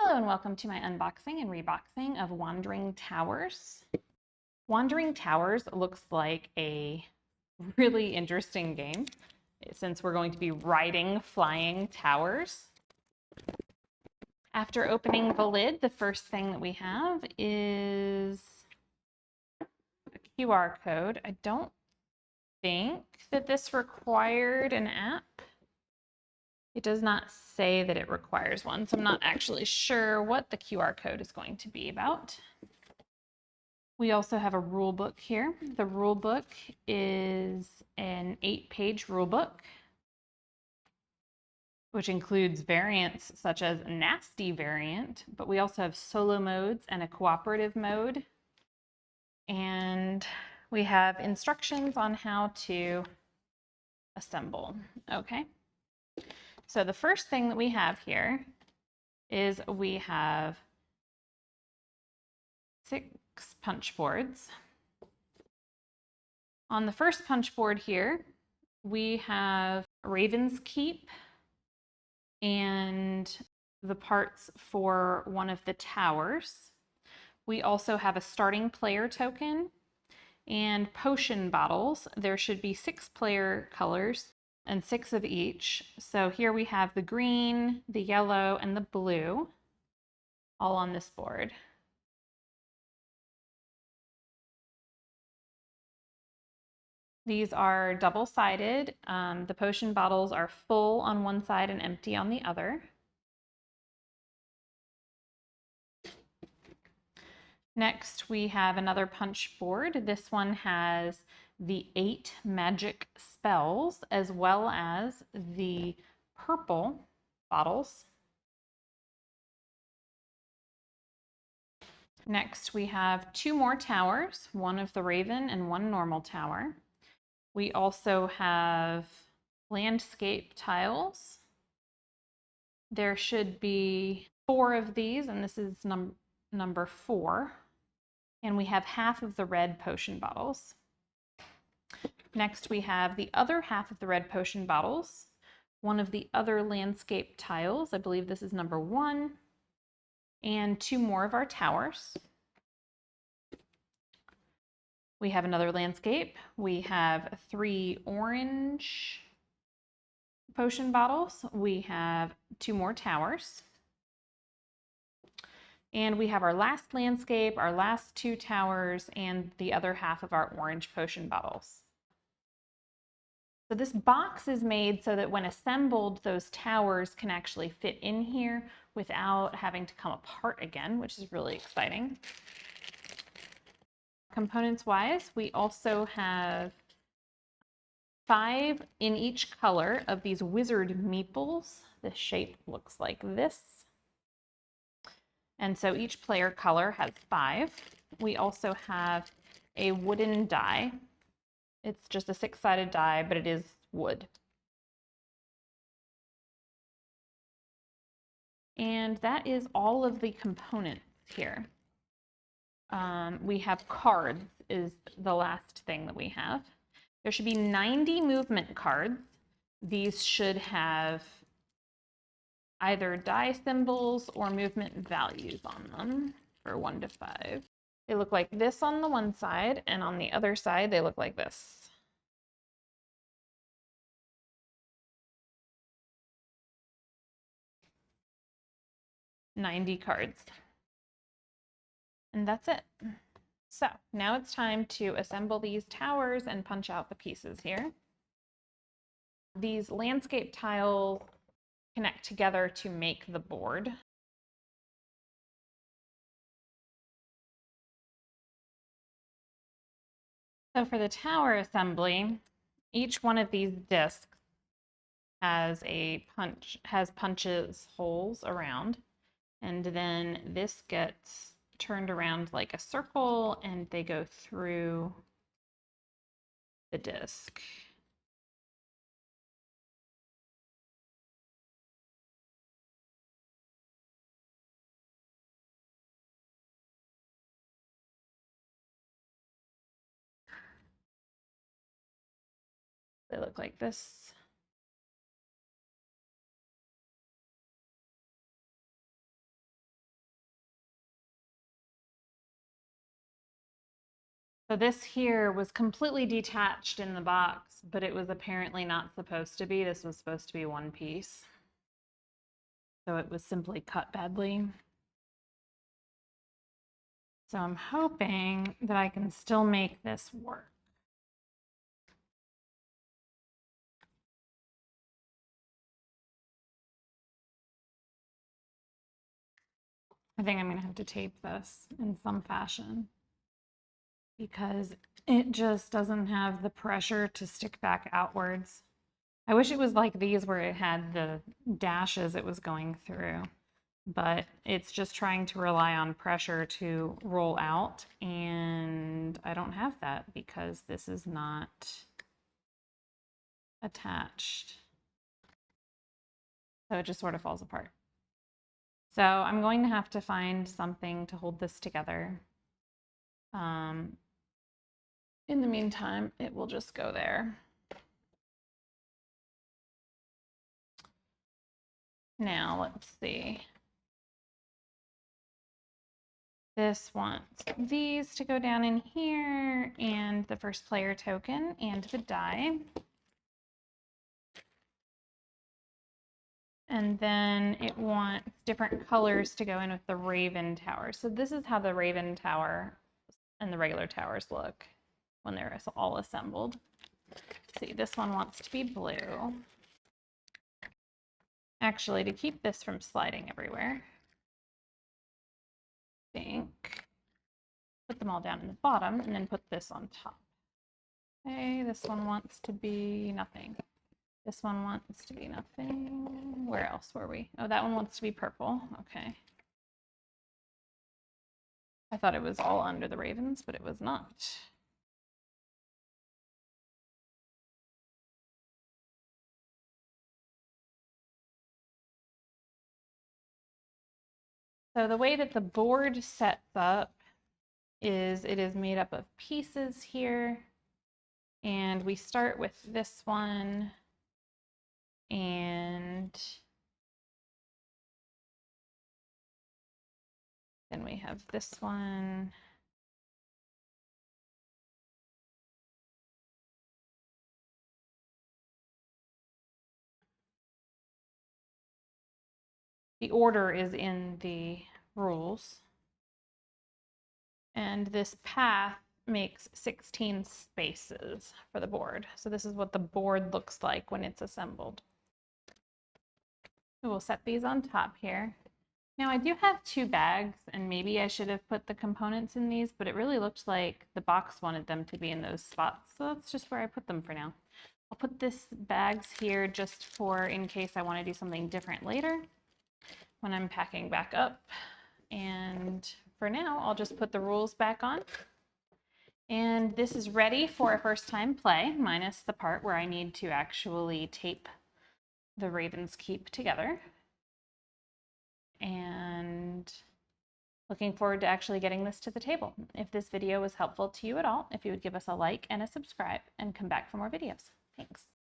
Hello and welcome to my unboxing and reboxing of Wandering Towers. Wandering Towers looks like a really interesting game since we're going to be riding flying towers. After opening the lid, the first thing that we have is a QR code. I don't think that this required an app. It does not say that it requires one, so I'm not actually sure what the QR code is going to be about. We also have a rule book here. The rule book is an 8-page rule book, which includes variants such as a nasty variant, but we also have solo modes and a cooperative mode. And we have instructions on how to assemble. Okay. So the first thing that we have here is we have 6 punch boards. On the first punch board here, we have Raven's Keep and the parts for one of the towers. We also have a starting player token and potion bottles. There should be 6 player colors and 6 of each. So here we have the green, the yellow, and the blue all on this board. These are double-sided. The potion bottles are full on one side and empty on the other. Next, we have another punch board. This one has the 8 magic spells as well as the purple bottles. Next, we have 2 more towers, one of the Raven and one normal tower. We also have landscape tiles. There should be 4 of these, and this is number 4. And we have half of the red potion bottles. Next, we have the other half of the red potion bottles, one of the other landscape tiles. I believe this is number 1, and 2 more of our towers. We have another landscape. We have 3 orange potion bottles. We have 2 more towers. And we have our last landscape, our last 2 towers, and the other half of our orange potion bottles. So this box is made so that when assembled, those towers can actually fit in here without having to come apart again, which is really exciting. Components-wise, we also have 5 in each color of these wizard meeples. The shape looks like this. And so each player color has 5. We also have a wooden die. It's just a 6-sided die, but it is wood. And that is all of the components here. We have cards is the last thing that we have. There should be 90 movement cards. These should have either die symbols or movement values on them for 1 to 5. They look like this on the one side, and on the other side, they look like this. $90 cards. And that's it. So now it's time to assemble these towers and punch out the pieces here. These landscape tiles connect together to make the board. So for the tower assembly, each one of these discs has punches holes around, and then this gets turned around like a circle and they go through the disc. They look like this. So this here was completely detached in the box, but it was apparently not supposed to be. This was supposed to be one piece. So it was simply cut badly. So I'm hoping that I can still make this work. I think I'm gonna have to tape this in some fashion because it just doesn't have the pressure to stick back outwards. I wish it was like these where it had the dashes it was going through, but it's just trying to rely on pressure to roll out, and I don't have that because this is not attached. So it just sort of falls apart. So I'm going to have to find something to hold this together. In the meantime, it will just go there. Now, let's see. This wants these to go down in here, and the first player token, and the die. And then it wants different colors to go in with the Raven Tower. So this is how the Raven Tower and the regular towers look when they're all assembled. Let's see, this one wants to be blue. Actually, to keep this from sliding everywhere, I think put them all down in the bottom and then put this on top. Okay, this one wants to be nothing. This one wants to be nothing. Where else were we? Oh, that one wants to be purple. Okay. I thought it was all under the ravens, but it was not. So the way that the board sets up is it is made up of pieces here. And we start with this one, and then we have this one. The order is in the rules. And this path makes 16 spaces for the board. So this is what the board looks like when it's assembled. We'll set these on top here. Now I do have 2 bags, and maybe I should have put the components in these, but it really looked like the box wanted them to be in those spots. So that's just where I put them for now. I'll put this bags here just for in case I want to do something different later when I'm packing back up. And for now, I'll just put the rules back on. And this is ready for a first time play, minus the part where I need to actually tape the Raven's Keep together. And looking forward to actually getting this to the table. If this video was helpful to you at all, if you would give us a like and a subscribe and come back for more videos. Thanks.